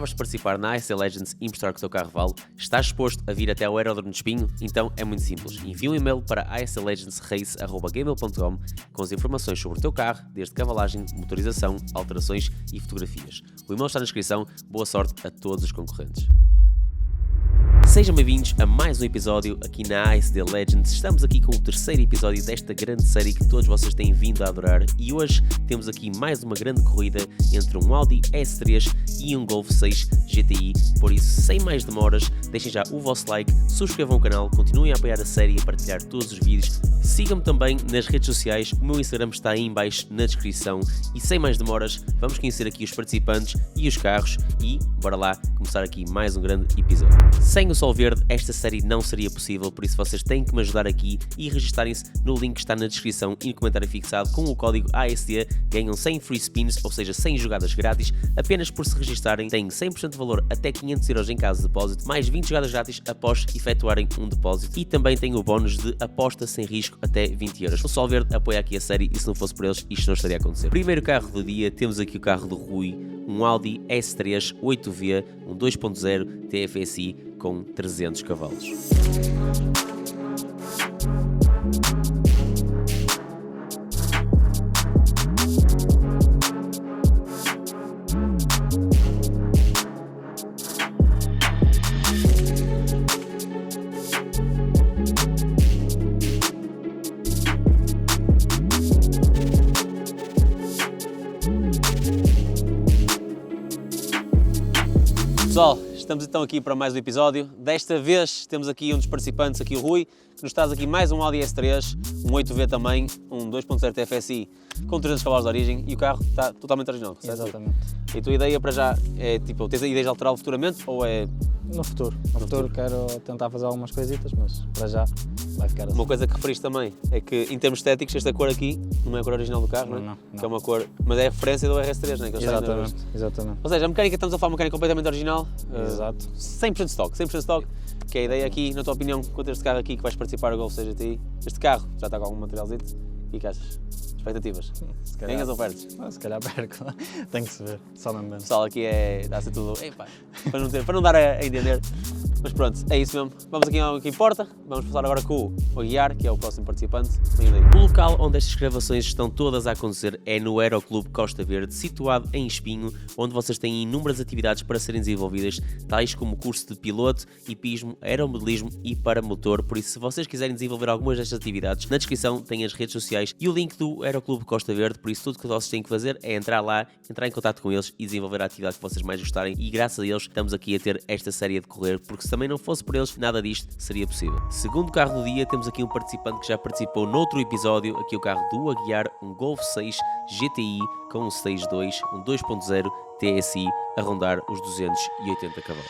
gostavas de participar na ASD Legends e mostrar que o teu carro vale? Estás disposto a vir até ao Aeródromo de Espinho? Então é muito simples. Envia um e-mail para asdlegendsrace@gmail.com com as informações sobre o teu carro, desde cavalagem, motorização, alterações e fotografias. O e-mail está na descrição. Boa sorte a todos os concorrentes. Sejam bem-vindos a mais um episódio aqui na ASD Legends. Estamos aqui com o terceiro episódio desta grande série que todos vocês têm vindo a adorar e hoje temos aqui mais uma grande corrida entre um Audi S3 e um Golf 6 GTI. Por isso, sem mais demoras, deixem já o vosso like, subscrevam o canal, continuem a apoiar a série e a partilhar todos os vídeos. Sigam-me também nas redes sociais, o meu Instagram está aí em baixo na descrição e sem mais demoras, vamos conhecer aqui os participantes e os carros e bora lá começar aqui mais um grande episódio. Sem o Sol Verde, esta série não seria possível, por isso vocês têm que me ajudar aqui e registarem-se no link que está na descrição e no comentário fixado com o código ASD, ganham 100 free spins, ou seja, 100 jogadas grátis, apenas por se registarem, têm 100% de valor até 500 € em caso de depósito, mais 20 jogadas grátis após efetuarem um depósito e também tem o bónus de aposta sem risco até 20 €. O Sol Verde apoia aqui a série e se não fosse por eles isto não estaria a acontecer. Primeiro carro do dia, temos aqui o carro do Rui, um Audi S3 8V, um 2.0 TFSI com 300 cavalos. Pessoal, estamos então aqui para mais um episódio. Desta vez temos aqui um dos participantes, aqui o Rui, que nos traz aqui mais um Audi S3, um 8V também, um 2.0 TFSI com 300 cavalos de origem e o carro está totalmente original, certo? Exatamente. E a tua ideia para já é, tipo, tens a ideia de alterá-lo futuramente ou é... No futuro. No futuro quero tentar fazer algumas coisitas, mas para já vai ficar assim. Uma coisa que referiste também é que em termos estéticos esta cor aqui não é a cor original do carro, não é? Não. Que é uma cor, mas é a referência do RS3, não é? Que eles têm, Exatamente. Ou seja, a mecânica, estamos a falar de mecânica completamente original. Exato. 100% stock, que é a ideia aqui, na tua opinião, quanto a este carro aqui que vais participar do Golf 6 GTI, este carro já está com algum materialzito, e que achas? Expectativas? Ganhas ou perdes? Se calhar perco, tem que se ver, só mesmo. O pessoal aqui dá-se tudo, para não dar a entender, mas pronto, é isso mesmo. Vamos aqui ao que importa, vamos passar agora com o Aguiar, que é o próximo participante. O local onde estas gravações estão todas a acontecer é no Aeroclube Costa Verde, situado em Espinho, onde vocês têm inúmeras atividades para serem desenvolvidas, tais como curso de piloto, hipismo, aeromodelismo e paramotor, por isso se vocês quiserem desenvolver algumas destas atividades, na descrição tem as redes sociais e o link do Aeroclube Costa Verde, por isso tudo que vocês têm que fazer é entrar lá, entrar em contato com eles e desenvolver a atividade que vocês mais gostarem e graças a eles estamos aqui a ter esta série a decorrer, porque se também não fosse por eles, nada disto seria possível. Segundo carro do dia, temos aqui um participante que já participou noutro episódio, aqui o carro do Aguiar, um Golf 6 GTI com um 6.2, um 2.0 TSI a rondar os 280 cavalos.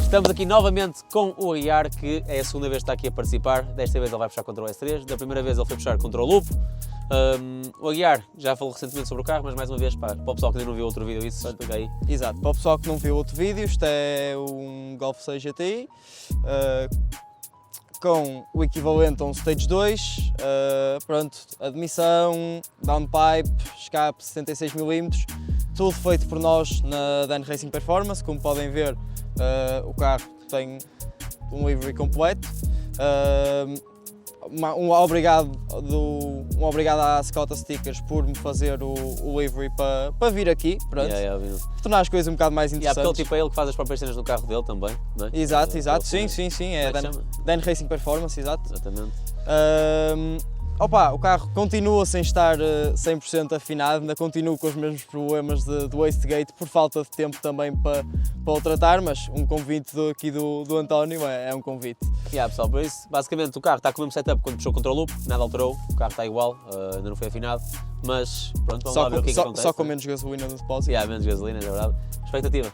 Estamos aqui novamente com o Aguiar, que é a segunda vez que está aqui a participar. Desta vez ele vai puxar contra o S3, da primeira vez ele foi puxar contra o Lupo. O Aguiar já falou recentemente sobre o carro, mas mais uma vez, para o pessoal que ainda não viu outro vídeo, isso explica aí. Exato, para o pessoal que não viu outro vídeo, isto é um Golf 6 GTI com o equivalente a um Stage 2, pronto, admissão, downpipe, escape 76mm, tudo feito por nós na Dan Racing Performance. Como podem ver, o carro tem um livery completo. Um obrigado à Scota Stickers por me fazer o livery para vir aqui, pronto, tornar as coisas um bocado mais interessantes. Porque tipo, é ele que faz as próprias cenas no carro dele também, não é? Exato, sim, é Dan Racing Performance, exato. Exatamente. O carro continua sem estar 100% afinado, ainda continua com os mesmos problemas de wastegate por falta de tempo também para o tratar, mas um convite aqui do António é um convite. Pessoal, por isso, basicamente o carro está com o mesmo setup quando puxou contra o Loop, nada alterou, o carro está igual, ainda não foi afinado, mas pronto, vamos lá ver o que é que acontece. Só com menos gasolina no depósito. Menos gasolina, é verdade. Expectativa?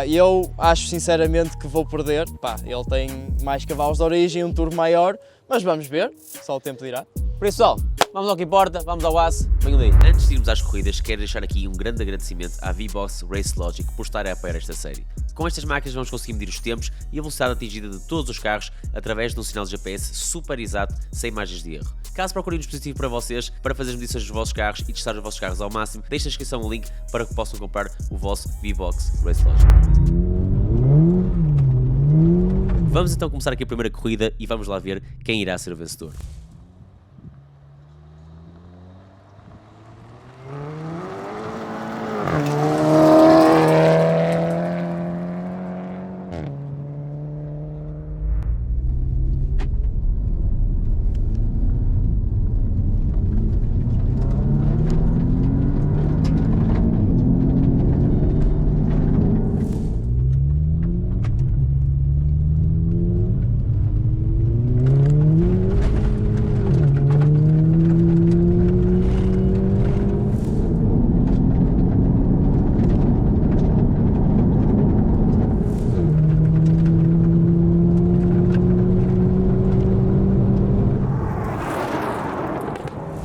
Eu acho sinceramente que vou perder. Ele tem mais cavalos de origem, um turbo maior, mas vamos ver, só o tempo dirá. Por isso, pessoal, vamos ao que importa, vamos ao aço, venham daí. Antes de irmos às corridas, quero deixar aqui um grande agradecimento à V-Box Race Logic por estar a apoiar esta série. Com estas máquinas vamos conseguir medir os tempos e a velocidade atingida de todos os carros através de um sinal de GPS super exato, sem margens de erro. Caso procurem um dispositivo para vocês, para fazer as medições dos vossos carros e testar os vossos carros ao máximo, deixe na descrição o link para que possam comprar o vosso V-Box Race Logic. Vamos então começar aqui a primeira corrida e vamos lá ver quem irá ser o vencedor.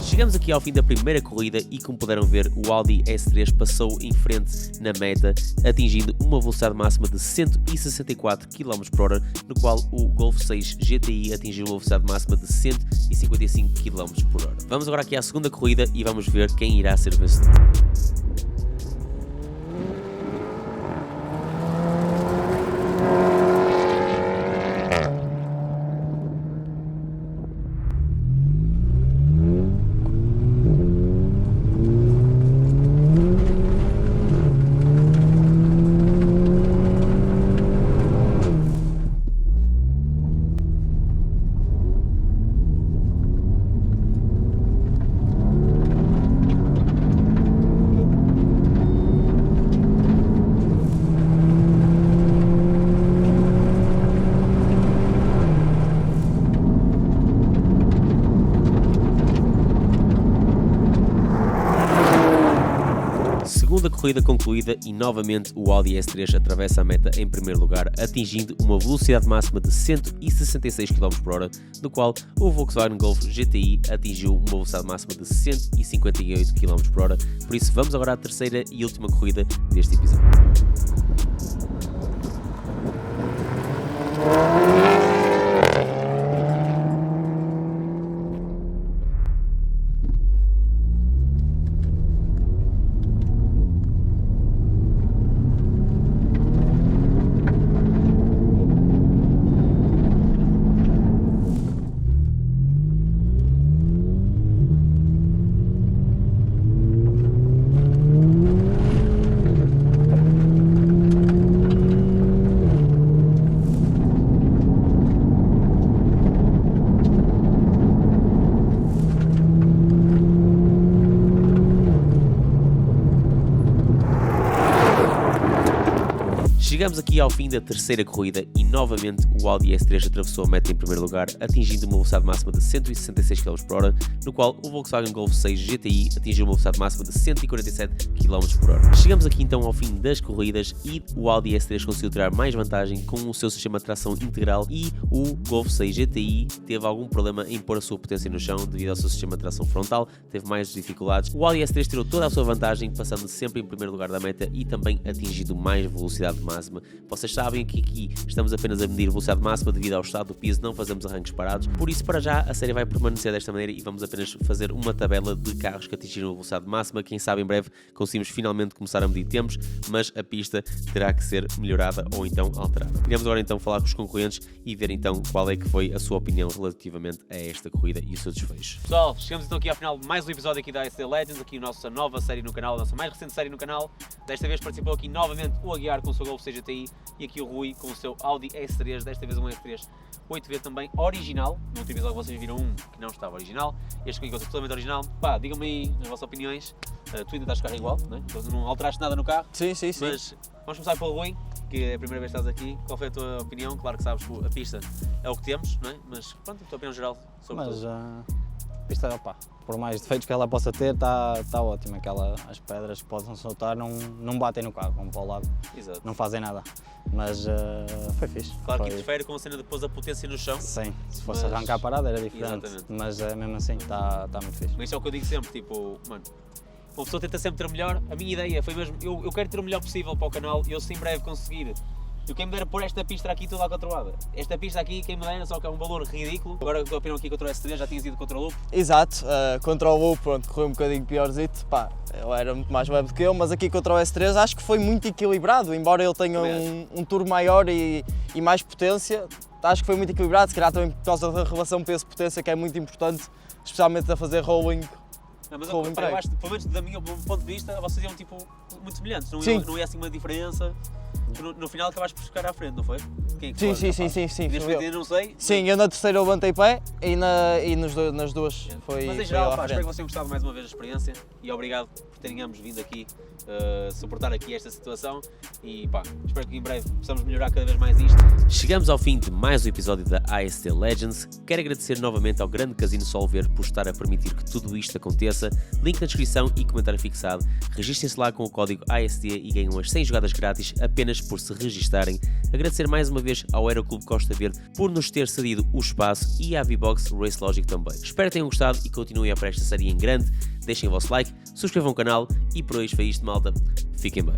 Chegamos aqui ao fim da primeira corrida e, como puderam ver, o Audi S3 passou em frente na meta, atingindo uma velocidade máxima de 164 km/h, no qual o Golf 6 GTI atingiu uma velocidade máxima de 155 km/h. Vamos agora aqui à segunda corrida e vamos ver quem irá ser o vencedor. Segunda corrida concluída e novamente o Audi S3 atravessa a meta em primeiro lugar, atingindo uma velocidade máxima de 166 km/h, no qual o Volkswagen Golf GTI atingiu uma velocidade máxima de 158 km/h. Por isso vamos agora à terceira e última corrida deste episódio. Chegamos aqui ao fim da terceira corrida e novamente o Audi S3 atravessou a meta em primeiro lugar, atingindo uma velocidade máxima de 166 km/h, no qual o Volkswagen Golf 6 GTI atingiu uma velocidade máxima de 147 km/h. Chegamos aqui então ao fim das corridas e o Audi S3 conseguiu tirar mais vantagem com o seu sistema de tração integral e o Golf 6 GTI teve algum problema em pôr a sua potência no chão devido ao seu sistema de tração frontal, teve mais dificuldades. O Audi S3 tirou toda a sua vantagem, passando sempre em primeiro lugar da meta e também atingindo mais velocidade máxima. Vocês sabem que aqui estamos apenas a medir velocidade máxima devido ao estado do piso, não fazemos arranques parados, por isso para já a série vai permanecer desta maneira e vamos apenas fazer uma tabela de carros que atingiram a velocidade máxima. Quem sabe em breve conseguimos finalmente começar a medir tempos, mas a pista terá que ser melhorada ou então alterada. Iremos agora então falar com os concorrentes e ver então qual é que foi a sua opinião relativamente a esta corrida e o seu desfecho. Pessoal, chegamos então aqui ao final de mais um episódio aqui da SD Legends, aqui a nossa nova série no canal, a nossa mais recente série no canal. Desta vez participou aqui novamente o Aguiar com o seu Golf 6 GTI e aqui o Rui com o seu Audi S3, desta vez um S3 8V também original. No último episódio vocês viram um que não estava original, este aqui é totalmente original. Pá, digam-me aí as vossas opiniões. Tu ainda estás com o carro igual, não é? Não alteraste nada no carro. Sim. Mas vamos começar pelo Rui, que é a primeira vez que estás aqui. Qual foi a tua opinião? Claro que sabes que a pista é o que temos, não é? Mas pronto, a tua opinião geral sobre tudo. pista, opa, por mais defeitos que ela possa ter, está ótima. As pedras que possam soltar não batem no carro, vão para o lado, Exato. não fazem nada. Mas foi fixe. Claro que foi... interfere com a cena de pôs a potência no chão. Sim, se fosse Mas- arrancar a parada era diferente, Exatamente. mas mesmo assim está muito fixe. Mas isso é o que eu digo sempre, tipo, mano, uma pessoa tenta sempre ter o melhor. A minha ideia foi mesmo, eu quero ter o melhor possível para o canal e eu se em breve conseguir. Eu quem me dera pôr esta pista aqui toda controlada. Esta pista aqui, quem me dera, só que é um valor ridículo. Agora eu opino aqui contra o S3, já tinhas ido contra o Loop. Exato, contra o Loop, pronto, correu um bocadinho piorzito, pá, ele era muito mais leve do que eu, mas aqui contra o S3 acho que foi muito equilibrado, embora ele tenha um turbo maior e mais potência, acho que foi muito equilibrado, se calhar também por causa da relação peso-potência que é muito importante, especialmente a fazer rolling. Não, mas Rolling pá, eu brake. acho, pelo menos do meu ponto de vista, vocês iam tipo, muito semelhantes, Sim. não ia assim uma diferença. No final acabaste por ficar à frente, não foi? Quem é que Sim, foi? sim. Neste foi eu. vídeo eu não sei. Sim, eu na terceira eu levantei pé e nas duas foi Mas em foi geral, ele à pá, espero que frente. vocês tenham gostado mais uma vez da experiência e obrigado por terem ambos vindo aqui suportar aqui esta situação e pá, espero que em breve possamos melhorar cada vez mais isto. Chegamos ao fim de mais um episódio da AST Legends. Quero agradecer novamente ao grande Casino Solver por estar a permitir que tudo isto aconteça. Link na descrição e comentário fixado. Registrem-se lá com o código AST e ganham as 100 jogadas grátis apenas por se registarem. Agradecer mais uma vez ao Aeroclube Costa Verde por nos ter cedido o espaço e à V-Box Race Logic também. Espero que tenham gostado e continuem a para esta série em grande. Deixem o vosso like, subscrevam o canal e por hoje foi isto, malta. Fiquem bem.